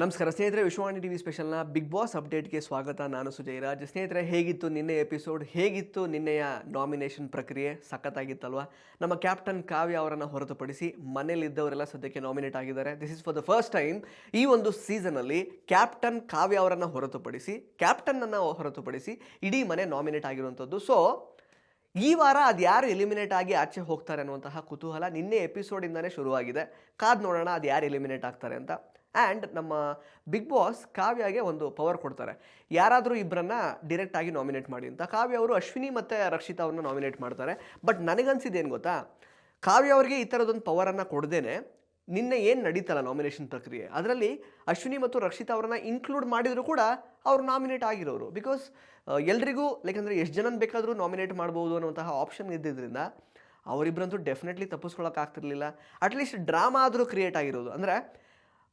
ನಮಸ್ಕಾರ ಸ್ನೇಹಿತರೆ, Vishwavani TV ಸ್ಪೆಷಲ್ನ big boss ಅಪ್ಡೇಟ್ಗೆ ಸ್ವಾಗತ. ನಾನು ಸುಜಯ್ ರಾಜ್. ಸ್ನೇಹಿತರೆ, ಹೇಗಿತ್ತು ನಿನ್ನೆ ಎಪಿಸೋಡ್? ಹೇಗಿತ್ತು ನಿನ್ನೆಯ ನಾಮಿನೇಷನ್ ಪ್ರಕ್ರಿಯೆ? ಸಖತ್ತಾಗಿತ್ತಲ್ವಾ? ನಮ್ಮ ಕ್ಯಾಪ್ಟನ್ ಕಾವ್ಯ ಅವರನ್ನು ಹೊರತುಪಡಿಸಿ ಮನೇಲಿದ್ದವರೆಲ್ಲ ಸದ್ಯಕ್ಕೆ ನಾಮಿನೇಟ್ ಆಗಿದ್ದಾರೆ. This is for the first time ಈ ಒಂದು ಸೀಸನಲ್ಲಿ ಕ್ಯಾಪ್ಟನ್ ಕಾವ್ಯ ಅವರನ್ನು ಹೊರತುಪಡಿಸಿ ಇಡೀ ಮನೆ ನಾಮಿನೇಟ್ ಆಗಿರುವಂಥದ್ದು. ಸೊ ಈ ವಾರ ಅದು ಯಾರು ಎಲಿಮಿನೇಟ್ ಆಗಿ ಆಚೆ ಹೋಗ್ತಾರೆ ಅನ್ನುವಂತಹ ಕುತೂಹಲ ನಿನ್ನೆ ಎಪಿಸೋಡಿಂದನೇ ಶುರುವಾಗಿದೆ. ಕಾದ್ ನೋಡೋಣ ಅದು ಯಾರು ಎಲಿಮಿನೇಟ್ ಆಗ್ತಾರೆ ಅಂತ. ಆ್ಯಂಡ್ ನಮ್ಮ ಬಿಗ್ ಬಾಸ್ ಕಾವ್ಯಗೆ ಒಂದು ಪವರ್ ಕೊಡ್ತಾರೆ, ಯಾರಾದರೂ ಇಬ್ಬರನ್ನ ಡೈರೆಕ್ಟಾಗಿ ನಾಮಿನೇಟ್ ಮಾಡಿ ಅಂತ. ಕಾವ್ಯ ಅವರು ಅಶ್ವಿನಿ ಮತ್ತು ರಕ್ಷಿತಾ ಅವ್ರನ್ನ ನಾಮಿನೇಟ್ ಮಾಡ್ತಾರೆ. ಬಟ್ ನನಗನ್ಸಿದ್ದೇನು ಗೊತ್ತಾ, ಕಾವ್ಯ ಅವರಿಗೆ ಈ ಥರದೊಂದು ಪವರನ್ನು ಕೊಡ್ದೇನೆ ನಿನ್ನೆ ಏನು ನಡೀತಲ್ಲ ನಾಮಿನೇಷನ್ ಪ್ರಕ್ರಿಯೆ, ಅದರಲ್ಲಿ ಅಶ್ವಿನಿ ಮತ್ತು ರಕ್ಷಿತಾ ಅವ್ರನ್ನ ಇನ್ಕ್ಲೂಡ್ ಮಾಡಿದರೂ ಕೂಡ ಅವ್ರು ನಾಮಿನೇಟ್ ಆಗಿರೋರು. ಬಿಕಾಸ್ ಎಲ್ರಿಗೂ ಅಂದರೆ ಎಷ್ಟು ಜನ ಬೇಕಾದರೂ ನಾಮಿನೇಟ್ ಮಾಡ್ಬೋದು ಅನ್ನುವಂತಹ ಆಪ್ಷನ್ ಇದ್ದಿದ್ದರಿಂದ ಅವರಿಬ್ಬರಂತೂ ಡೆಫಿನೆಟ್ಲಿ ತಪ್ಪಿಸ್ಕೊಳ್ಳೋಕ್ಕಾಗ್ತಿರ್ಲಿಲ್ಲ. ಅಟ್ಲೀಸ್ಟ್ ಡ್ರಾಮಾ ಆದರೂ ಕ್ರಿಯೇಟ್ ಆಗಿರೋದು. ಅಂದರೆ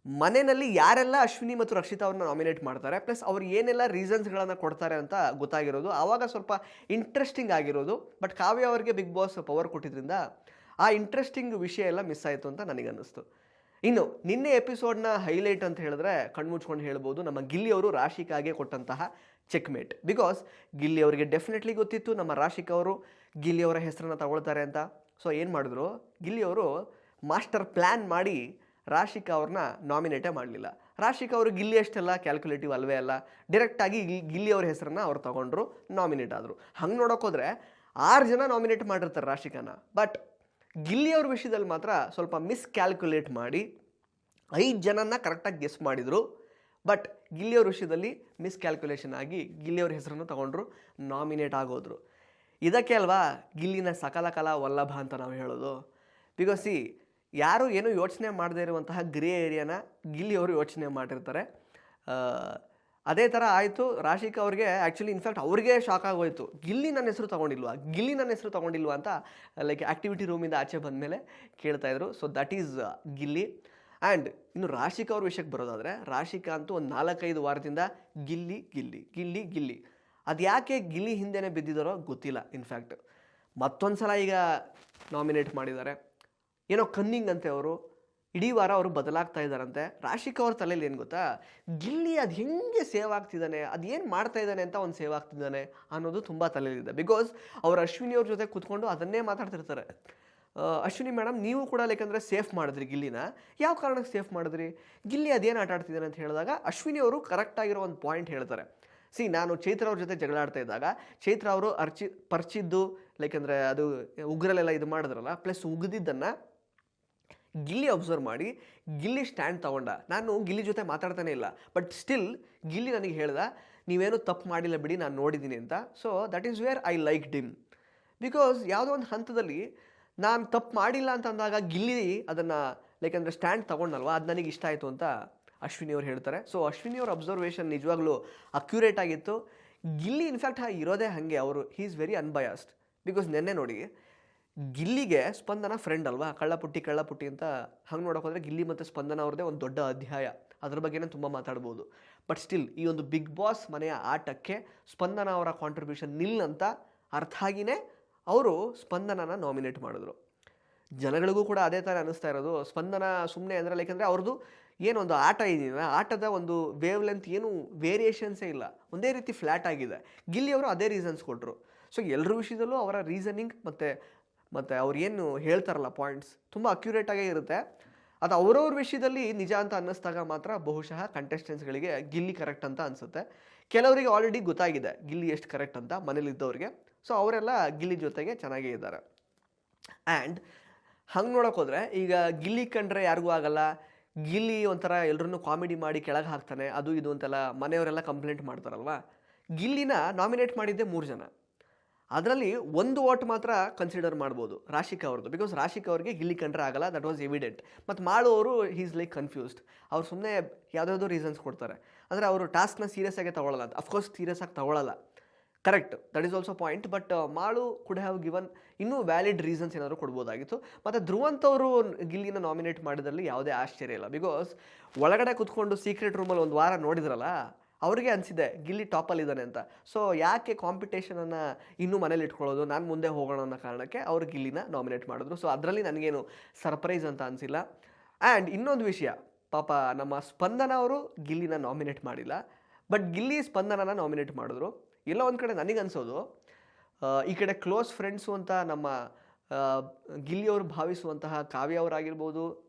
ಮನೆಯಲ್ಲಿ ಯಾರೆಲ್ಲ ಅಶ್ವಿನಿ ಮತ್ತು ರಕ್ಷಿತಾ ಅವ್ರನ್ನ ನಾಮಿನೇಟ್ ಮಾಡ್ತಾರೆ, ಪ್ಲಸ್ ಅವ್ರು ಏನೆಲ್ಲ ರೀಸನ್ಸ್ಗಳನ್ನು ಕೊಡ್ತಾರೆ ಅಂತ ಗೊತ್ತಾಗಿರೋದು, ಆವಾಗ ಸ್ವಲ್ಪ ಇಂಟ್ರೆಸ್ಟಿಂಗ್ ಆಗಿರೋದು. ಬಟ್ ಕಾವ್ಯ ಅವರಿಗೆ ಬಿಗ್ ಬಾಸ್ ಪವರ್ ಕೊಟ್ಟಿದ್ದರಿಂದ ಆ ಇಂಟ್ರೆಸ್ಟಿಂಗ್ ವಿಷಯ ಎಲ್ಲ ಮಿಸ್ ಆಯಿತು ಅಂತ ನನಗನ್ನಿಸ್ತು. ಇನ್ನು ನಿನ್ನೆ ಎಪಿಸೋಡ್ನ ಹೈಲೈಟ್ ಅಂತ ಹೇಳಿದ್ರೆ ಕಣ್ಮುಚ್ಕೊಂಡು ಹೇಳ್ಬೋದು, ನಮ್ಮ ಗಿಲ್ಲಿ ಅವರು ರಾಶಿಕಾಗೆ ಕೊಟ್ಟಂತಹ ಚೆಕ್ಮೇಟ್. ಬಿಕಾಸ್ ಗಿಲ್ಲಿ ಅವರಿಗೆ ಡೆಫಿನೆಟ್ಲಿ ಗೊತ್ತಿತ್ತು ನಮ್ಮ ರಾಶಿಕಾ ಅವರು ಗಿಲ್ಲಿ ಅವರ ಹೆಸರನ್ನು ತಗೊಳ್ತಾರೆ ಅಂತ. ಸೊ ಏನು ಮಾಡಿದ್ರು, ಗಿಲ್ಲಿ ಅವರು ಮಾಸ್ಟರ್ ಪ್ಲ್ಯಾನ್ ಮಾಡಿ ರಾಶಿಕಾ ಅವ್ರನ್ನ ನಾಮಿನೇಟೇ ಮಾಡಲಿಲ್ಲ. ರಾಶಿಕಾ ಅವರು ಗಿಲ್ಲಿ ಅಷ್ಟೆಲ್ಲ ಕ್ಯಾಲ್ಕುಲೇಟಿವ್ ಅಲ್ವೇ ಅಲ್ಲ, ಡೈರೆಕ್ಟಾಗಿ ಗಿಲ್ಲಿ ಅವ್ರ ಹೆಸರನ್ನು ಅವ್ರು ತೊಗೊಂಡ್ರು, ನಾಮಿನೇಟ್ ಆದರು. ಹಂಗೆ ನೋಡೋಕ್ಕೋದ್ರೆ 6 ಜನ ನಾಮಿನೇಟ್ ಮಾಡಿರ್ತಾರೆ ರಾಶಿಕಾನ. ಬಟ್ ಗಿಲ್ಲಿ ಅವ್ರ ವಿಷಯದಲ್ಲಿ ಮಾತ್ರ ಸ್ವಲ್ಪ ಮಿಸ್ಕ್ಯಾಲ್ಕುಲೇಟ್ ಮಾಡಿ 5 ಜನನ್ನ ಕರೆಕ್ಟಾಗಿ ಗೆಸ್ ಮಾಡಿದರು. ಬಟ್ ಗಿಲ್ಲಿಯವ್ರ ವಿಷಯದಲ್ಲಿ ಮಿಸ್ಕ್ಯಾಲ್ಕುಲೇಷನ್ ಆಗಿ ಗಿಲ್ಲಿಯವ್ರ ಹೆಸರನ್ನು ತೊಗೊಂಡ್ರು, ನಾಮಿನೇಟ್ ಆಗೋದ್ರು. ಇದಕ್ಕೆ ಅಲ್ವಾ ಗಿಲ್ಲಿನ ಸಕಲ ಕಲಾ ವಲ್ಲಭ ಅಂತ ನಾವು ಹೇಳೋದು. ಬಿಕಾಸ್ ಯಾರು ಏನೂ ಯೋಚನೆ ಮಾಡದೇ ಇರುವಂತಹ ಗ್ರೇ ಏರಿಯಾನ ಗಿಲ್ಲಿಯವರು ಯೋಚನೆ ಮಾಡಿರ್ತಾರೆ. ಅದೇ ಥರ ಆಯಿತು ರಾಶಿಕಾ ಅವ್ರಿಗೆ. ಆ್ಯಕ್ಚುಲಿ ಇನ್ಫ್ಯಾಕ್ಟ್ ಅವ್ರಿಗೆ ಶಾಕ್ ಆಗೋಯ್ತು, ಗಿಲ್ಲಿ ನನ್ನ ಹೆಸರು ತೊಗೊಂಡಿಲ್ವಾ ಅಂತ ಲೈಕ್ ಆ್ಯಕ್ಟಿವಿಟಿ ರೂಮಿಂದ ಆಚೆ ಬಂದಮೇಲೆ ಕೇಳ್ತಾಯಿದ್ರು. So that is Gilli. And ಇನ್ನು ರಾಶಿಕಾ ಅವ್ರ ವಿಷಯಕ್ಕೆ ಬರೋದಾದರೆ, ರಾಶಿಕಾ ಅಂತೂ ಒಂದು 4-5 ವಾರದಿಂದ ಗಿಲ್ಲಿ ಗಿಲ್ಲಿ ಗಿಲ್ಲಿ ಗಿಲ್ಲಿ ಅದು ಯಾಕೆ ಗಿಲ್ಲಿ ಹಿಂದೆನೇ ಬಿದ್ದಿದ್ದಾರೋ ಗೊತ್ತಿಲ್ಲ. ಇನ್ಫ್ಯಾಕ್ಟ್ ಮತ್ತೊಂದು ಸಲ ಈಗ ನಾಮಿನೇಟ್ ಮಾಡಿದ್ದಾರೆ. ಏನೋ ಕನ್ನಿಂಗ್ ಅಂತೆ ಅವರು, ಇಡೀ ವಾರ ಅವರು ಬದಲಾಗ್ತಾ ಇದ್ದಾರಂತೆ. ರಾಶಿಕಾ ಅವ್ರ ತಲೆಯಲ್ಲಿ ಏನು ಗೊತ್ತಾ, ಗಿಲ್ಲಿ ಅದು ಹೆಂಗೆ ಸೇವ್ ಆಗ್ತಿದ್ದಾನೆ, ಅದು ಏನು ಮಾಡ್ತಾ ಇದ್ದಾನೆ ಅಂತ ಒಂದು ಸೇವ್ ಆಗ್ತಿದ್ದಾನೆ ಅನ್ನೋದು ತುಂಬ ತಲೆಯಲ್ಲಿದೆ. ಬಿಕಾಸ್ ಅವ್ರು ಅಶ್ವಿನಿ ಅವ್ರ ಜೊತೆ ಕೂತ್ಕೊಂಡು ಅದನ್ನೇ ಮಾತಾಡ್ತಿರ್ತಾರೆ. ಅಶ್ವಿನಿ ಮೇಡಮ್, ನೀವು ಕೂಡ ಯಾಕಂದರೆ ಸೇಫ್ ಮಾಡಿದ್ರಿ ಗಿಲ್ಲಿನ, ಯಾವ ಕಾರಣಕ್ಕೆ ಸೇಫ್ ಮಾಡಿದ್ರಿ, ಗಿಲ್ಲಿ ಅದೇನು ಆಟ ಆಡ್ತಿದ್ದಾನೆ ಅಂತ ಹೇಳಿದಾಗ ಅಶ್ವಿನಿ ಅವರು ಕರೆಕ್ಟಾಗಿರೋ ಒಂದು ಪಾಯಿಂಟ್ ಹೇಳ್ತಾರೆ. ನಾನು ಚೈತ್ರ ಅವ್ರ ಜೊತೆ ಜಗಳ ಆಡ್ತಾ ಇದ್ದಾಗ ಚೈತ್ರ ಅವರು ಪರ್ಚಿದ್ದು ಲೈಕಂದರೆ ಅದು ಉಗ್ರಲೆಲ್ಲ ಇದು ಮಾಡಿದ್ರಲ್ಲ, ಪ್ಲಸ್ ಉಗಿದಿದ್ದನ್ನು ಗಿಲ್ಲಿ ಅಬ್ಸರ್ವ್ ಮಾಡಿ ಗಿಲ್ಲಿ ಸ್ಟ್ಯಾಂಡ್ ತೊಗೊಂಡ. ನಾನು ಗಿಲ್ಲಿ ಜೊತೆ ಮಾತಾಡ್ತಾನೆ ಇಲ್ಲ, ಬಟ್ ಸ್ಟಿಲ್ ಗಿಲ್ಲಿ ನನಗೆ ಹೇಳ್ದ, ನೀವೇನು ತಪ್ಪು ಮಾಡಿಲ್ಲ ಬಿಡಿ, ನಾನು ನೋಡಿದ್ದೀನಿ ಅಂತ. So that is where I like dim. Because ಯಾವುದೋ ಒಂದು ಹಂತದಲ್ಲಿ ನಾನು ತಪ್ಪು ಮಾಡಿಲ್ಲ ಅಂತ ಅಂದಾಗ ಗಿಲ್ಲಿ ಅದನ್ನು ಲೈಕಂದರೆ ಸ್ಟ್ಯಾಂಡ್ ತೊಗೊಂಡಲ್ವ, ಅದು ನನಗೆ ಇಷ್ಟ ಆಯಿತು ಅಂತ ಅಶ್ವಿನಿ ಅವ್ರು ಹೇಳ್ತಾರೆ. ಸೊ ಅಶ್ವಿನಿ ಅವ್ರ ಅಬ್ಸರ್ವೇಷನ್ ನಿಜವಾಗ್ಲೂ ಅಕ್ಯುರೇಟ್ ಆಗಿತ್ತು. ಗಿಲ್ಲಿ ಇನ್ಫ್ಯಾಕ್ಟ್ ಇರೋದೇ ಹಾಗೆ, ಅವರು he is very unbiased. Because ನೆನ್ನೆ ನೋಡಿ, ಗಿಲ್ಲಿಗೆ ಸ್ಪಂದನ ಫ್ರೆಂಡ್ ಅಲ್ವಾ, ಕಳ್ಳಪುಟ್ಟಿ ಅಂತ. ಹಂಗೆ ನೋಡೋಕೋದ್ರೆ ಗಿಲ್ಲಿ ಮತ್ತು ಸ್ಪಂದನ ಅವ್ರದ್ದೇ ಒಂದು ದೊಡ್ಡ ಅಧ್ಯಾಯ, ಅದ್ರ ಬಗ್ಗೆನೇ ತುಂಬ ಮಾತಾಡ್ಬೋದು. ಬಟ್ ಸ್ಟಿಲ್ ಈ ಒಂದು ಬಿಗ್ ಬಾಸ್ ಮನೆಯ ಆಟಕ್ಕೆ ಸ್ಪಂದನ ಅವರ ಕಾಂಟ್ರಿಬ್ಯೂಷನ್ ನಿಲ್ ಅಂತ ಅರ್ಥ ಆಗಿಯೇ ಅವರು ಸ್ಪಂದನನ ನಾಮಿನೇಟ್ ಮಾಡಿದ್ರು. ಜನಗಳಿಗೂ ಕೂಡ ಅದೇ ಥರ ಅನ್ನಿಸ್ತಾ ಇರೋದು. ಸ್ಪಂದನ ಸುಮ್ಮನೆ ಅಂದರೆ ಲೈಕಂದರೆ ಅವ್ರದ್ದು ಏನೊಂದು ಆಟ ಇದೆಯಲ್ಲ, ಆಟದ ಒಂದು ವೇವ್ ಲೆಂತ್ ಏನು ವೇರಿಯೇಷನ್ಸೇ ಇಲ್ಲ, ಒಂದೇ ರೀತಿ ಫ್ಲ್ಯಾಟ್ ಆಗಿದೆ. ಗಿಲ್ಲಿ ಅವರು ಅದೇ ರೀಸನ್ಸ್ ಕೊಟ್ಟರು. ಸೊ ಎಲ್ಲರ ವಿಷಯದಲ್ಲೂ ಅವರ ರೀಸನಿಂಗ್ ಮತ್ತು ಅವ್ರು ಏನು ಹೇಳ್ತಾರಲ್ಲ ಪಾಯಿಂಟ್ಸ್ ತುಂಬ ಅಕ್ಯುರೇಟಾಗೇ ಇರುತ್ತೆ. ಅದು ಅವರವ್ರ ವಿಷಯದಲ್ಲಿ ನಿಜ ಅಂತ ಅನ್ನಿಸ್ದಾಗ ಮಾತ್ರ ಬಹುಶಃ ಕಂಟೆಸ್ಟೆಂಟ್ಸ್ಗಳಿಗೆ ಗಿಲ್ಲಿ ಕರೆಕ್ಟ್ ಅಂತ ಅನಿಸುತ್ತೆ. ಕೆಲವರಿಗೆ ಆಲ್ರೆಡಿ ಗೊತ್ತಾಗಿದೆ ಗಿಲ್ಲಿ ಎಷ್ಟು ಕರೆಕ್ಟ್ ಅಂತ ಮನೇಲಿದ್ದವ್ರಿಗೆ. ಸೊ ಅವರೆಲ್ಲ ಗಿಲ್ಲಿ ಜೊತೆಗೆ ಚೆನ್ನಾಗೇ ಇದ್ದಾರೆ. ಆ್ಯಂಡ್ ಹಂಗೆ ನೋಡೋಕ್ಕೋದ್ರೆ ಈಗ ಗಿಲ್ಲಿ ಕಂಡ್ರೆ ಯಾರಿಗೂ ಆಗಲ್ಲ, ಗಿಲ್ಲಿ ಒಂಥರ ಎಲ್ಲರನ್ನೂ ಕಾಮಿಡಿ ಮಾಡಿ ಕೆಳಗೆ ಹಾಕ್ತಾನೆ, ಅದು ಇದು ಅಂತೆಲ್ಲ ಮನೆಯವರೆಲ್ಲ ಕಂಪ್ಲೇಂಟ್ ಮಾಡ್ತಾರಲ್ವ. ಗಿಲ್ಲಿನ ನಾಮಿನೇಟ್ ಮಾಡಿದ್ದೆ 3 ಜನ, ಅದರಲ್ಲಿ 1 ವಾಟ್ ಮಾತ್ರ ಕನ್ಸಿಡರ್ ಮಾಡ್ಬೋದು ರಾಶಿಕಾ ಅವ್ರದ್ದು. ಬಿಕಾಸ್ ರಾಶಿಕಾ ಅವ್ರಿಗೆ ಗಿಲ್ಲಿ ಕಂಡ್ರೆ ಆಗಲ್ಲ, ದಟ್ ವಾಸ್ ಎವಿಡೆಂಟ್. ಮತ್ತು ಮಾಳು ಅವರು ಹೀಸ್ ಲೈಕ್ ಕನ್ಫ್ಯೂಸ್ಡ್. ಅವ್ರು ಸುಮ್ಮನೆ ಯಾವುದಾವುದೋ ರೀಸನ್ಸ್ ಕೊಡ್ತಾರೆ. ಅಂದರೆ ಅವರು ಟಾಸ್ಕ್ನ ಸೀರಿಯಸ್ ಆಗಿ ತೊಗೊಳ್ಳಲ್ಲ ಅಂತ. ಅಫ್ಕೋರ್ಸ್ ಸೀರಿಯಸ್ ಆಗಿ ತೊಗೊಳ್ಳಲ್ಲ, correct, that is also point. But Malu could have given ಇನ್ನೂ ವ್ಯಾಲಿಡ್ ರೀಸನ್ಸ್ ಏನಾದರೂ ಕೊಡ್ಬೋದಾಗಿತ್ತು. ಮತ್ತು ಧ್ರುವಂತ್ ಅವರು ಗಿಲ್ಲಿನ ನಾಮಿನೇಟ್ ಮಾಡಿದ್ರಲ್ಲಿ ಯಾವುದೇ ಆಶ್ಚರ್ಯ ಇಲ್ಲ. ಬಿಕಾಸ್ ಒಳಗಡೆ ಕೂತ್ಕೊಂಡು ಸೀಕ್ರೆಟ್ ರೂಮಲ್ಲಿ ಒಂದು ವಾರ ನೋಡಿದ್ರಲ್ಲ, ಅವ್ರಿಗೆ ಅನಿಸಿದೆ ಗಿಲ್ಲಿ ಟಾಪಲ್ಲಿದ್ದಾನೆ ಅಂತ. ಸೊ ಯಾಕೆ ಕಾಂಪಿಟೇಷನನ್ನು ಇನ್ನೂ ಮನೇಲಿ ಇಟ್ಕೊಳ್ಳೋದು, ನಾನು ಮುಂದೆ ಹೋಗೋಣ ಅನ್ನೋ ಕಾರಣಕ್ಕೆ ಅವರು ಗಿಲ್ಲಿನ ನಾಮಿನೇಟ್ ಮಾಡಿದ್ರು. ಸೊ ಅದರಲ್ಲಿ ನನಗೇನು ಸರ್ಪ್ರೈಸ್ ಅಂತ ಅನಿಸಿಲ್ಲ. ಆ್ಯಂಡ್ ಇನ್ನೊಂದು ವಿಷಯ, ಪಾಪ ನಮ್ಮ ಸ್ಪಂದನ ಅವರು ಗಿಲ್ಲಿನ ನಾಮಿನೇಟ್ ಮಾಡಿಲ್ಲ, ಬಟ್ ಗಿಲ್ಲಿ ಸ್ಪಂದನನ ನಾಮಿನೇಟ್ ಮಾಡಿದ್ರು. ಎಲ್ಲೋ ಒಂದು ಕಡೆ ನನಗನ್ಸೋದು ಈ ಕಡೆ ಕ್ಲೋಸ್ ಫ್ರೆಂಡ್ಸು ಅಂತ ನಮ್ಮ ಗಿಲ್ಲಿಯವರು ಭಾವಿಸುವಂತಹ ಕಾವ್ಯ ಅವರಾಗಿರ್ಬೋದು,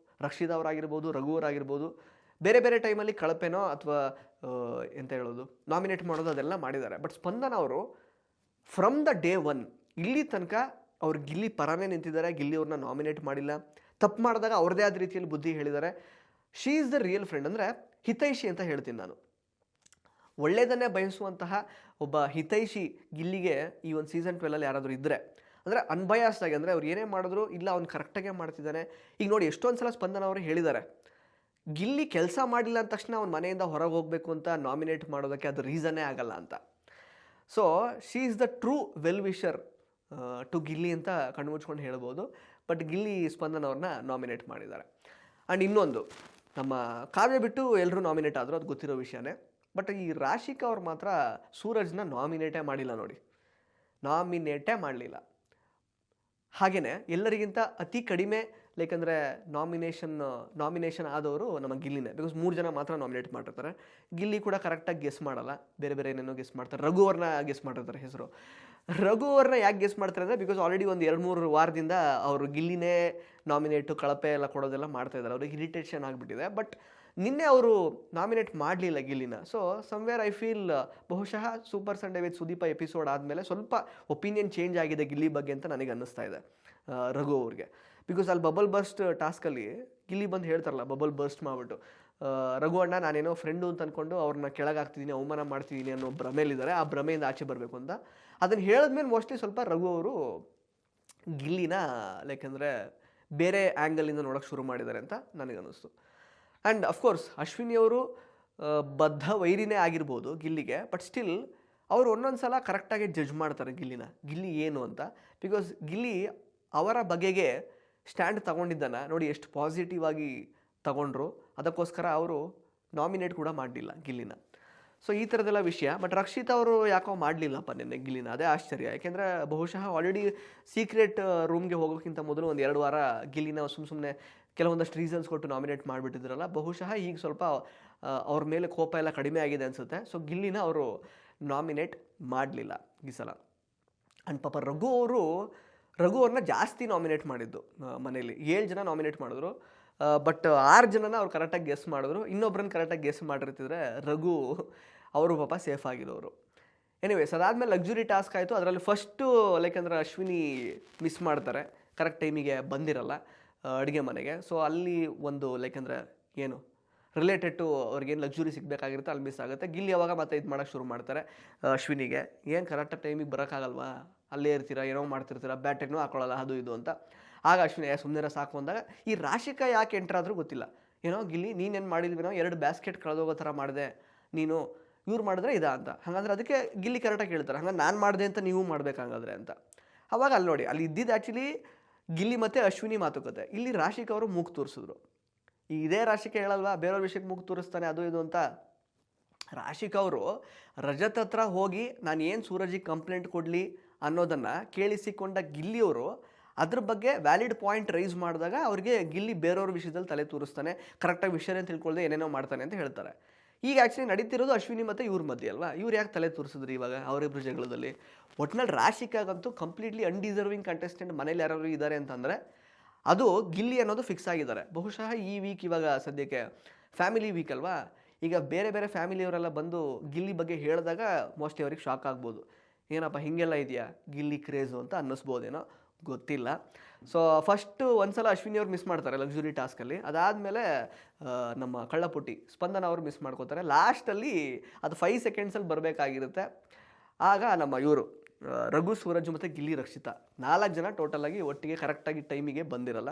ರಕ್ಷಿತಾ ಅವರಾಗಿರ್ಬೋದು, ರಘು ಅವರಾಗಿರ್ಬೋದು, ಬೇರೆ ಬೇರೆ ಟೈಮಲ್ಲಿ ಕಳಪೆನೋ ಅಥವಾ ಎಂತ ಹೇಳೋದು ನಾಮಿನೇಟ್ ಮಾಡೋದು ಅದೆಲ್ಲ ಮಾಡಿದ್ದಾರೆ. ಬಟ್ ಸ್ಪಂದನ ಅವರು ಫ್ರಮ್ ದ ಡೇ ಒನ್ ಇಲ್ಲಿ ತನಕ ಅವ್ರು ಗಿಲ್ಲಿ ಪರನೇ ನಿಂತಿದ್ದಾರೆ, ಗಿಲ್ಲಿ ಅವ್ರನ್ನ ನಾಮಿನೇಟ್ ಮಾಡಿಲ್ಲ. ತಪ್ಪು ಮಾಡಿದಾಗ ಅವ್ರದ್ದೇ ಆದ ರೀತಿಯಲ್ಲಿ ಬುದ್ಧಿ ಹೇಳಿದ್ದಾರೆ. ಶೀ ಈಸ್ ದ ರಿಯಲ್ ಫ್ರೆಂಡ್, ಅಂದರೆ ಹಿತೈಷಿ ಅಂತ ಹೇಳ್ತೀನಿ ನಾನು. ಒಳ್ಳೆಯದನ್ನೇ ಬಯಸುವಂತಹ ಒಬ್ಬ ಹಿತೈಷಿ ಗಿಲ್ಲಿಗೆ ಈ ಒಂದು ಸೀಸನ್ 12 ಯಾರಾದರೂ ಇದ್ದರೆ, ಅಂದರೆ ಅನ್ಬಯಾಸ್ಡ್ ಆಗಿ, ಅಂದರೆ ಅವ್ರು ಏನೇ ಮಾಡಿದ್ರು ಇಲ್ಲ ಅವ್ನು ಕರೆಕ್ಟಾಗೇ ಮಾಡ್ತಿದ್ದಾನೆ. ಈಗ ನೋಡಿ ಎಷ್ಟೊಂದು ಸಲ ಸ್ಪಂದನ ಅವರು ಹೇಳಿದ್ದಾರೆ, ಗಿಲ್ಲಿ ಕೆಲಸ ಮಾಡಿಲ್ಲ ಅಂದ ತಕ್ಷಣ ಅವ್ನ ಮನೆಯಿಂದ ಹೊರಗೆ ಹೋಗಬೇಕು ಅಂತ ನಾಮಿನೇಟ್ ಮಾಡೋದಕ್ಕೆ ಅದು ರೀಸನ್ನೇ ಆಗಲ್ಲ ಅಂತ. So she is the true well wisher to Gilli ಅಂತ ಕಣ್ಮುಚ್ಕೊಂಡು ಹೇಳ್ಬೋದು. ಬಟ್ ಗಿಲ್ಲಿ ಸ್ಪಂದನ ಅವ್ರನ್ನ ನಾಮಿನೇಟ್ ಮಾಡಿದ್ದಾರೆ. ಆ್ಯಂಡ್ ಇನ್ನೊಂದು, ನಮ್ಮ ಕಾವ್ಯ ಬಿಟ್ಟು ಎಲ್ಲರೂ ನಾಮಿನೇಟ್ ಆದರು, ಅದು ಗೊತ್ತಿರೋ ವಿಷಯನೇ. ಬಟ್ ಈ ರಾಶಿಕಾ ಅವ್ರು ಮಾತ್ರ ಸೂರಜ್ನ ನಾಮಿನೇಟೇ ಮಾಡಿಲ್ಲ ನೋಡಿ, ನಾಮಿನೇಟೇ ಮಾಡಲಿಲ್ಲ. ಹಾಗೆಯೇ ಎಲ್ಲರಿಗಿಂತ ಅತಿ ಕಡಿಮೆ ಲೈಕ್ ಅಂದರೆ ನಾಮಿನೇಷನ್ ಆದವರು ನಮ್ಮ ಗಿಲ್ಲಿನೇ. ಬಿಕಾಸ್ 3 ಜನ ಮಾತ್ರ ನಾಮಿನೇಟ್ ಮಾಡಿರ್ತಾರೆ. ಗಿಲ್ಲಿ ಕೂಡ ಕರೆಕ್ಟಾಗಿ ಗೆಸ್ ಮಾಡಲ್ಲ, ಬೇರೆ ಬೇರೆ ಏನೇನೋ ಗೆಸ್ ಮಾಡ್ತಾರೆ. ರಘು ಅವ್ರನ್ನ ಗೆಸ್ ಮಾಡಿರ್ತಾರೆ ಹೆಸರು. ರಘು ಅವ್ರನ್ನ ಯಾಕೆ ಗೆಸ್ ಮಾಡ್ತಾರೆ ಅಂದರೆ ಬಿಕಾಸ್ ಆಲ್ರೆಡಿ ಒಂದು 2-3 ವಾರದಿಂದ ಅವರು ಗಿಲ್ಲಿನೇ ನಾಮಿನೇಟು ಕಳಪೆ ಎಲ್ಲ ಕೊಡೋದೆಲ್ಲ ಮಾಡ್ತಾಯಿದ್ದಾರೆ, ಅವ್ರಿಗೆ ಇರಿಟೇಷನ್ ಆಗಿಬಿಟ್ಟಿದೆ. ಬಟ್ ನಿನ್ನೆ ಅವರು ನಾಮಿನೇಟ್ ಮಾಡಲಿಲ್ಲ ಗಿಲ್ಲಿನ. ಸೊ ಸಮ್ವೇರ್ ಐ ಫೀಲ್ ಬಹುಶಃ super Sunday with Sudeepa episode ಆದಮೇಲೆ ಸ್ವಲ್ಪ ಒಪಿನಿಯನ್ ಚೇಂಜ್ ಆಗಿದೆ ಗಿಲ್ಲಿ ಬಗ್ಗೆ ಅಂತ ನನಗೆ ಅನ್ನಿಸ್ತಾ ಇದೆ ರಘು ಅವ್ರಿಗೆ. ಬಿಕಾಸ್ ಅಲ್ಲಿ ಬಬಲ್ ಬರ್ಸ್ಟ್ ಟಾಸ್ಕಲ್ಲಿ ಗಿಲ್ಲಿ ಬಂದು ಹೇಳ್ತಾರಲ್ಲ, ಬಬಲ್ ಬರ್ಸ್ಟ್ ಮಾಡಿಬಿಟ್ಟು ರಘು ಅಣ್ಣ ನಾನೇನೋ ಫ್ರೆಂಡು ಅಂತ ಅಂದ್ಕೊಂಡು ಅವ್ರನ್ನ ಕೆಳಗಾಗ್ತಿದ್ದೀನಿ, ಅವಮಾನ ಮಾಡ್ತಿದ್ದೀನಿ ಅನ್ನೋ ಭ್ರಮೆಯಲ್ಲಿದ್ದಾರೆ, ಆ ಭ್ರಮೆಯಿಂದ ಆಚೆ ಬರಬೇಕು ಅಂತ. ಅದನ್ನು ಹೇಳಿದ್ಮೇಲೆ ಮೋಸ್ಟ್ಲಿ ಸ್ವಲ್ಪ ರಘು ಅವರು ಗಿಲ್ಲಿನ ಲೈಕ್ ಅಂದರೆ ಬೇರೆ ಆ್ಯಂಗಲಿಂದ ನೋಡೋಕ್ಕೆ ಶುರು ಮಾಡಿದ್ದಾರೆ ಅಂತ ನನಗನ್ನಿಸ್ತು. ಆ್ಯಂಡ್ ಅಫ್ಕೋರ್ಸ್ ಅಶ್ವಿನಿ ಅವರು ಬದ್ಧ ವೈರಿನೇ ಆಗಿರ್ಬೋದು ಗಿಲ್ಲಿಗೆ, ಬಟ್ ಸ್ಟಿಲ್ ಅವರು ಒಂದೊಂದು ಸಲ ಕರೆಕ್ಟಾಗಿ ಜಡ್ಜ್ ಮಾಡ್ತಾರೆ ಗಿಲ್ಲಿನ, ಗಿಲ್ಲಿ ಏನು ಅಂತ. ಬಿಕಾಸ್ ಗಿಲ್ಲಿ ಅವರ ಬಗೆಗೆ ಸ್ಟ್ಯಾಂಡ್ ತಗೊಂಡಿದ್ದಾನ ನೋಡಿ, ಎಷ್ಟು ಪಾಸಿಟಿವ್ ಆಗಿ ತಗೊಂಡ್ರು. ಅದಕ್ಕೋಸ್ಕರ ಅವರು ನಾಮಿನೇಟ್ ಕೂಡ ಮಾಡಲಿಲ್ಲ ಗಿಲ್ಲಿನ. ಸೊ ಈ ಥರದ್ದೆಲ್ಲ ವಿಷಯ. ಬಟ್ ರಕ್ಷಿತಾ ಅವರು ಯಾಕೋ ಮಾಡಲಿಲ್ಲಪ್ಪ ನಿನ್ನೆ ಗಿಲ್ಲಿನ, ಅದೇ ಆಶ್ಚರ್ಯ. ಯಾಕೆಂದರೆ ಬಹುಶಃ ಆಲ್ರೆಡಿ ಸೀಕ್ರೆಟ್ ರೂಮ್ಗೆ ಹೋಗೋಕ್ಕಿಂತ ಮೊದಲು 1-2 ವಾರ ಗಿಲ್ಲಿನ ಸುಮ್ಮನೆ ಕೆಲವೊಂದಷ್ಟು ರೀಸನ್ಸ್ ಕೊಟ್ಟು ನಾಮಿನೇಟ್ ಮಾಡಿಬಿಟ್ಟಿದ್ರಲ್ಲ, ಬಹುಶಃ ಈಗ ಸ್ವಲ್ಪ ಅವ್ರ ಮೇಲೆ ಕೋಪ ಎಲ್ಲ ಕಡಿಮೆ ಆಗಿದೆ ಅನಿಸುತ್ತೆ. ಸೊ ಗಿಲ್ಲಿನ ಅವರು ನಾಮಿನೇಟ್ ಮಾಡಲಿಲ್ಲ ಈ ಸಲ. ಆ್ಯಂಡ್ ಪಾಪ ರಘು ಅವ್ರನ್ನ ಜಾಸ್ತಿ ನಾಮಿನೇಟ್ ಮಾಡಿದ್ದು ಮನೇಲಿ. 7 ಜನ ನಾಮಿನೇಟ್ ಮಾಡಿದ್ರು, ಬಟ್ 6 ಜನನ ಅವ್ರು ಕರೆಕ್ಟಾಗಿ ಗೆಸ್ ಮಾಡಿದ್ರು. ಇನ್ನೊಬ್ರನ್ನ ಕರೆಕ್ಟಾಗಿ ಗೆಸ್ ಮಾಡಿರ್ತಿದ್ರೆ ರಘು ಅವರು ಪಾಪ ಸೇಫ್ ಆಗಿರೋರು. ಎನಿವೇಸ್ ಅದಾದಮೇಲೆ ಲಕ್ಸುರಿ ಟಾಸ್ಕ್ ಆಯಿತು. ಅದರಲ್ಲಿ ಫಸ್ಟು ಲೈಕ್ ಅಂದರೆ ಅಶ್ವಿನಿ ಮಿಸ್ ಮಾಡ್ತಾರೆ, ಕರೆಕ್ಟ್ ಟೈಮಿಗೆ ಬಂದಿರಲ್ಲ ಅಡುಗೆ ಮನೆಗೆ. ಸೊ ಅಲ್ಲಿ ಒಂದು ಲೈಕ್ ಅಂದರೆ ಏನು ರಿಲೇಟೆಡ್ ಟು ಅವ್ರಿಗೇನು ಲಕ್ಸುರಿ ಸಿಗಬೇಕಾಗಿರುತ್ತೆ ಅಲ್ಲಿ ಮಿಸ್ ಆಗುತ್ತೆ. ಗಿಲ್ಲಿ ಅವಾಗ ಮತ್ತೆ ಇದು ಮಾಡೋಕ್ಕೆ ಶುರು ಮಾಡ್ತಾರೆ ಅಶ್ವಿನಿಗೆ, ಏನು ಕರೆಕ್ಟಾಗಿ ಟೈಮಿಗೆ ಬರೋಕ್ಕಾಗಲ್ವಾ, ಅಲ್ಲೇ ಇರ್ತೀರಾ, ಏನೋ ಮಾಡ್ತಿರ್ತೀರಾ, ಬ್ಯಾಟ್ರಿನೂ ಹಾಕೊಳ್ಳಲ್ಲ ಅದು ಇದು ಅಂತ. ಆಗ ಅಶ್ವಿನಿ ಸುಮ್ಮನೆ ಸಾಕು ಅಂದಾಗ ಈ ರಾಶಿಕಾ ಯಾಕೆ ಎಂಟ್ರಾದರೂ ಗೊತ್ತಿಲ್ಲ. ಏನೋ ಗಿಲ್ಲಿ ನೀನೇನು ಮಾಡಿದ್ವಿ, 2 ಬ್ಯಾಸ್ಕೆಟ್ ಕಳೆದೋಗೋ ಥರ ಮಾಡಿದೆ ನೀನು, ಇವ್ರು ಮಾಡಿದ್ರೆ ಇದಾ ಅಂತ. ಹಾಗಂದ್ರೆ ಅದಕ್ಕೆ ಗಿಲ್ಲಿ ಕರೆಕ್ಟಾಗಿ ಹೇಳ್ತಾರೆ, ಹಂಗೆ ನಾನು ಮಾಡಿದೆ ಅಂತ ನೀವು ಮಾಡ್ಬೇಕಾಗಾದ್ರೆ ಅಂತ. ಅವಾಗ ಅಲ್ಲಿ ನೋಡಿ, ಅಲ್ಲಿ ಇದ್ದಿದ್ದು ಆ್ಯಕ್ಚುಲಿ ಗಿಲ್ಲಿ ಮತ್ತು ಅಶ್ವಿನಿ ಮಾತುಕತೆ. ಇಲ್ಲಿ ರಾಶಿಕಾ ಅವರು ಮೂಗು ತೋರಿಸಿದ್ರು. ಇದೇ ರಾಶಿಕಾ ಹೇಳಲ್ವಾ ಬೇರೆಯವ್ರ ವಿಷಯಕ್ಕೆ ಮೂಗು ತೋರಿಸ್ತಾನೆ ಅದು ಇದು ಅಂತ. ರಾಶಿಕಾ ಅವರು ರಜತ್ ಹತ್ರ ಹೋಗಿ ನಾನು ಏನು ಸೂರಜಿಗೆ ಕಂಪ್ಲೇಂಟ್ ಕೊಡಲಿ ಅನ್ನೋದನ್ನು ಕೇಳಿಸಿಕೊಂಡ ಗಿಲ್ಲಿಯವರು ಅದ್ರ ಬಗ್ಗೆ ವ್ಯಾಲಿಡ್ ಪಾಯಿಂಟ್ ರೈಸ್ ಮಾಡಿದಾಗ ಅವ್ರಿಗೆ ಗಿಲ್ಲಿ ಬೇರೆಯವ್ರ ವಿಷಯದಲ್ಲಿ ತಲೆ ತೋರಿಸ್ತಾನೆ, ಕರೆಕ್ಟಾಗಿ ವಿಷಯನೇ ತಿಳ್ಕೊಳ್ಳದೆ ಏನೇನೋ ಮಾಡ್ತಾನೆ ಅಂತ ಹೇಳ್ತಾರೆ. ಈಗ ಆ್ಯಕ್ಚುಲಿ ನಡೀತಿರೋದು ಅಶ್ವಿನಿ ಮತ್ತು ಇವ್ರ ಮಧ್ಯೆ ಅಲ್ವಾ, ಇವ್ರು ಯಾಕೆ ತಲೆ ತೋರಿಸಿದ್ರು ಇವಾಗ ಅವರಿಬ್ಬರು ಜಗಳದಲ್ಲಿ. ಒಟ್ಟಿನಲ್ಲಿ ರಾಶಿಕಾಗಂತೂ ಕಂಪ್ಲೀಟ್ಲಿ ಅನ್ಡಿಸರ್ವಿಂಗ್ ಕಂಟೆಸ್ಟೆಂಟ್ ಮನೇಲಿ ಯಾರು ಇದ್ದಾರೆ ಅಂತಂದರೆ ಅದು ಗಿಲ್ಲಿ ಅನ್ನೋದು ಫಿಕ್ಸ್ ಆಗಿದ್ದಾರೆ. ಬಹುಶಃ ಈ ವೀಕ್ ಇವಾಗ ಸದ್ಯಕ್ಕೆ ಫ್ಯಾಮಿಲಿ ವೀಕ್ ಅಲ್ವಾ, ಈಗ ಬೇರೆ ಬೇರೆ ಫ್ಯಾಮಿಲಿಯವರೆಲ್ಲ ಬಂದು ಗಿಲ್ಲಿ ಬಗ್ಗೆ ಹೇಳಿದಾಗ ಮೋಸ್ಟ್ಲಿ ಅವ್ರಿಗೆ ಶಾಕ್ ಆಗ್ಬೋದು, ಏನಪ್ಪ ಹೀಗೆಲ್ಲ ಇದೆಯಾ ಗಿಲ್ಲಿ ಕ್ರೇಜು ಅಂತ ಅನ್ನಿಸ್ಬೋದೇನೋ ಗೊತ್ತಿಲ್ಲ. ಸೊ ಫಸ್ಟು ಒಂದ್ಸಲ ಅಶ್ವಿನಿ ಅವ್ರು ಮಿಸ್ ಮಾಡ್ತಾರೆ ಲಕ್ಸುರಿ ಟಾಸ್ಕಲ್ಲಿ. ಅದಾದಮೇಲೆ ನಮ್ಮ ಕಳ್ಳಪುಟ್ಟಿ ಸ್ಪಂದನ ಅವರು ಮಿಸ್ ಮಾಡ್ಕೋತಾರೆ. ಲಾಸ್ಟಲ್ಲಿ ಅದು 5 ಸೆಕೆಂಡ್ಸಲ್ಲಿ ಬರಬೇಕಾಗಿರುತ್ತೆ. ಆಗ ನಮ್ಮ ಇವರು ರಘು, ಸೂರಜ್ ಮತ್ತು ಗಿಲ್ಲಿ, ರಕ್ಷಿತಾ 4 ಜನ ಟೋಟಲಾಗಿ ಒಟ್ಟಿಗೆ ಕರೆಕ್ಟಾಗಿ ಟೈಮಿಗೆ ಬಂದಿರಲ್ಲ,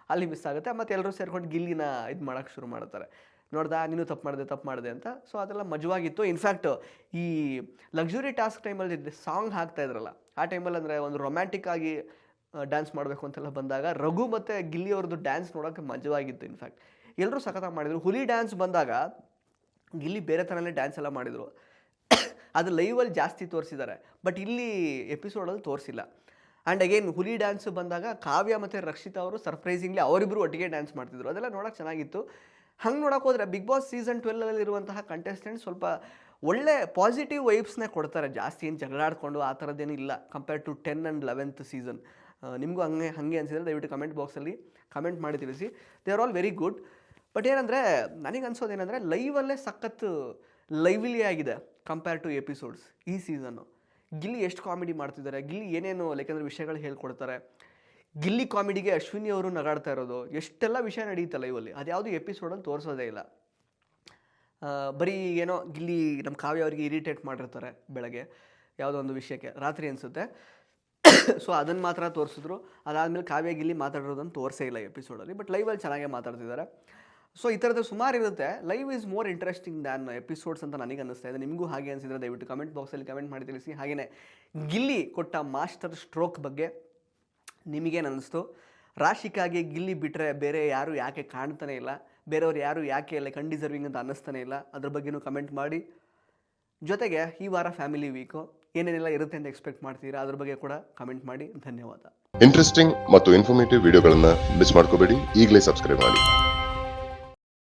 ಅಲ್ಲಿ ಮಿಸ್ ಆಗುತ್ತೆ. ಮತ್ತು ಎಲ್ಲರೂ ಸೇರ್ಕೊಂಡು ಗಿಲ್ಲಿನ ಇದು ಮಾಡೋಕ್ಕೆ ಶುರು ಮಾಡ್ತಾರೆ, ನೋಡ್ದಾ ನೀನು ತಪ್ಪು ಮಾಡಿದೆ ಅಂತ. ಸೊ ಅದೆಲ್ಲ ಮಜವಾಗಿತ್ತು. ಇನ್ಫ್ಯಾಕ್ಟ್ ಈ ಲಕ್ಸುರಿ ಟಾಸ್ಕ್ ಟೈಮಲ್ಲಿ ಸಾಂಗ್ ಹಾಕ್ತಾ ಇದ್ರಲ್ಲ, ಆ ಟೈಮಲ್ಲಿ ಅಂದರೆ ಒಂದು ರೊಮ್ಯಾಂಟಿಕ್ ಆಗಿ ಡ್ಯಾನ್ಸ್ ಮಾಡಬೇಕು ಅಂತೆಲ್ಲ ಬಂದಾಗ ರಘು ಮತ್ತು ಗಿಲ್ಲಿ ಅವ್ರದ್ದು ಡ್ಯಾನ್ಸ್ ನೋಡೋಕ್ಕೆ ಮಜವಾಗಿತ್ತು. ಇನ್ಫ್ಯಾಕ್ಟ್ ಎಲ್ಲರೂ ಸಖತ್ತಾಗಿ ಮಾಡಿದರು. ಹುಲಿ ಡ್ಯಾನ್ಸ್ ಬಂದಾಗ ಗಿಲ್ಲಿ ಬೇರೆ ಥರನೇ ಡ್ಯಾನ್ಸ್ ಎಲ್ಲ ಮಾಡಿದರು, ಅದು ಲೈವಲ್ಲಿ ಜಾಸ್ತಿ ತೋರಿಸಿದ್ದಾರೆ, ಬಟ್ ಇಲ್ಲಿ ಎಪಿಸೋಡಲ್ಲಿ ತೋರಿಸಿಲ್ಲ. ಆ್ಯಂಡ್ ಅಗೇನ್ ಹುಲಿ ಡ್ಯಾನ್ಸ್ ಬಂದಾಗ ಕಾವ್ಯ ಮತ್ತು ರಕ್ಷಿತಾ ಅವರು ಸರ್ಪ್ರೈಸಿಂಗ್ಲಿ ಅವರಿಬ್ಬರು ಒಟ್ಟಿಗೆ ಡ್ಯಾನ್ಸ್ ಮಾಡ್ತಿದ್ರು, ಅದೆಲ್ಲ ನೋಡೋಕ್ಕೆ ಚೆನ್ನಾಗಿತ್ತು. ಹಂಗೆ ನೋಡೋಕೆ ಹೋದರೆ ಬಿಗ್ ಬಾಸ್ ಸೀಸನ್ 12 ಇರುವಂತಹ ಕಂಟೆಸ್ಟೆಂಟ್ ಸ್ವಲ್ಪ ಒಳ್ಳೆ ಪಾಸಿಟಿವ್ ವೈಬ್ಸ್ನೇ ಕೊಡ್ತಾರೆ, ಜಾಸ್ತಿ ಏನು ಜಗಳಾಡ್ಕೊಂಡು ಆ ಥರದ್ದೇನಿಲ್ಲ compare to 10 and 11th season. ನಿಮಗೂ ಹಾಗೆ ಅನಿಸಿದ್ರೆ ದಯವಿಟ್ಟು ಕಮೆಂಟ್ ಬಾಕ್ಸಲ್ಲಿ ಕಮೆಂಟ್ ಮಾಡಿ ತಿಳಿಸಿ. They are all very good. But ಏನಂದರೆ ನನಗೆ ಅನ್ಸೋದೇನೆಂದರೆ ಲೈವಲ್ಲೇ ಸಖತ್ತು ಲೈವ್ಲಿ ಆಗಿದೆ ಕಂಪೇರ್ ಟು ಎಪಿಸೋಡ್ಸ್ ಈ ಸೀಸನ್ನು. ಗಿಲ್ಲಿ ಎಷ್ಟು ಕಾಮಿಡಿ ಮಾಡ್ತಿದ್ದಾರೆ, ಗಿಲ್ಲಿ ಏನೇನು ಯಾಕೆಂದರೆ ವಿಷಯಗಳು ಹೇಳ್ಕೊಡ್ತಾರೆ. ಗಿಲ್ಲಿ ಕಾಮಿಡಿಗೆ ಅಶ್ವಿನಿ ಅವರು ನಗಾಡ್ತಾ ಇರೋದು, ಎಷ್ಟೆಲ್ಲ ವಿಷಯ ನಡೆಯುತ್ತೆ ಲೈವಲ್ಲಿ, ಅದ್ಯಾವುದು ಎಪಿಸೋಡಲ್ಲಿ ತೋರಿಸೋದೇ ಇಲ್ಲ. ಬರೀ ಏನೋ ಗಿಲ್ಲಿ ನಮ್ಮ ಕಾವ್ಯ ಅವರಿಗೆ ಇರಿಟೇಟ್ ಮಾಡಿರ್ತಾರೆ ಬೆಳಗ್ಗೆ ಯಾವುದೋ ಒಂದು ವಿಷಯಕ್ಕೆ, ರಾತ್ರಿ ಅನಿಸುತ್ತೆ. ಸೊ ಅದನ್ನು ಮಾತ್ರ ತೋರಿಸಿದ್ರು. ಅದಾದಮೇಲೆ ಕಾವ್ಯ ಗಿಲ್ಲಿ ಮಾತಾಡಿರೋದನ್ನು ತೋರಿಸೇ ಇಲ್ಲ ಎಪಿಸೋಡಲ್ಲಿ. ಬಟ್ ಲೈವಲ್ಲಿ ಚೆನ್ನಾಗೇ ಮಾತಾಡ್ತಿದ್ದಾರೆ. ಸೊ ಈ ಥರದ್ದು ಸುಮಾರು ಇರುತ್ತೆ. Live is more interesting than episodes ಅಂತ ನನಗೆ ಅನ್ನಿಸ್ತಾ ಇದೆ. ನಿಮಗೂ ಹಾಗೆ ಅನಿಸಿದ್ರೆ ದಯವಿಟ್ಟು ಕಮೆಂಟ್ ಬಾಕ್ಸಲ್ಲಿ ಕಮೆಂಟ್ ಮಾಡಿ ತಿಳಿಸಿ. ಹಾಗೆಯೇ ಗಿಲ್ಲಿ ಕೊಟ್ಟ ಮಾಸ್ಟರ್ ಸ್ಟ್ರೋಕ್ ಬಗ್ಗೆ ನಿಮಗೇನು ಅನ್ನಿಸ್ತು? ರಾಶಿಕಾಗೆ ಗಿಲ್ಲಿ ಬಿಟ್ಟರೆ ಬೇರೆ ಯಾರು ಯಾಕೆ ಕಾಣ್ತಾನೆ ಇಲ್ಲ, ಬೇರೆಯವ್ರು ಯಾರು ಯಾಕೆ ಅನ್ಡಿಸರ್ವಿಂಗ್ ಅಂತ ಅನ್ನಿಸ್ತಾನೆ ಇಲ್ಲ, ಅದ್ರ ಬಗ್ಗೆನೂ ಕಮೆಂಟ್ ಮಾಡಿ. ಜೊತೆಗೆ ಈ ವಾರ ಫ್ಯಾಮಿಲಿ ವೀಕು ಏನೇನೆಲ್ಲ ಇರುತ್ತೆ ಅಂತ ಎಕ್ಸ್ಪೆಕ್ಟ್ ಮಾಡ್ತೀರಾ ಅದ್ರ ಬಗ್ಗೆ ಕೂಡ ಕಮೆಂಟ್ ಮಾಡಿ. ಧನ್ಯವಾದ. ಇಂಟ್ರೆಸ್ಟಿಂಗ್ ಮತ್ತು ಇನ್ಫಾರ್ಮೇಟಿವ್ ವಿಡಿಯೋಗಳನ್ನು ಮಿಸ್ ಮಾಡ್ಕೋಬೇಡಿ, ಈಗಲೇ ಸಬ್ಸ್ಕ್ರೈಬ್ ಮಾಡಿ.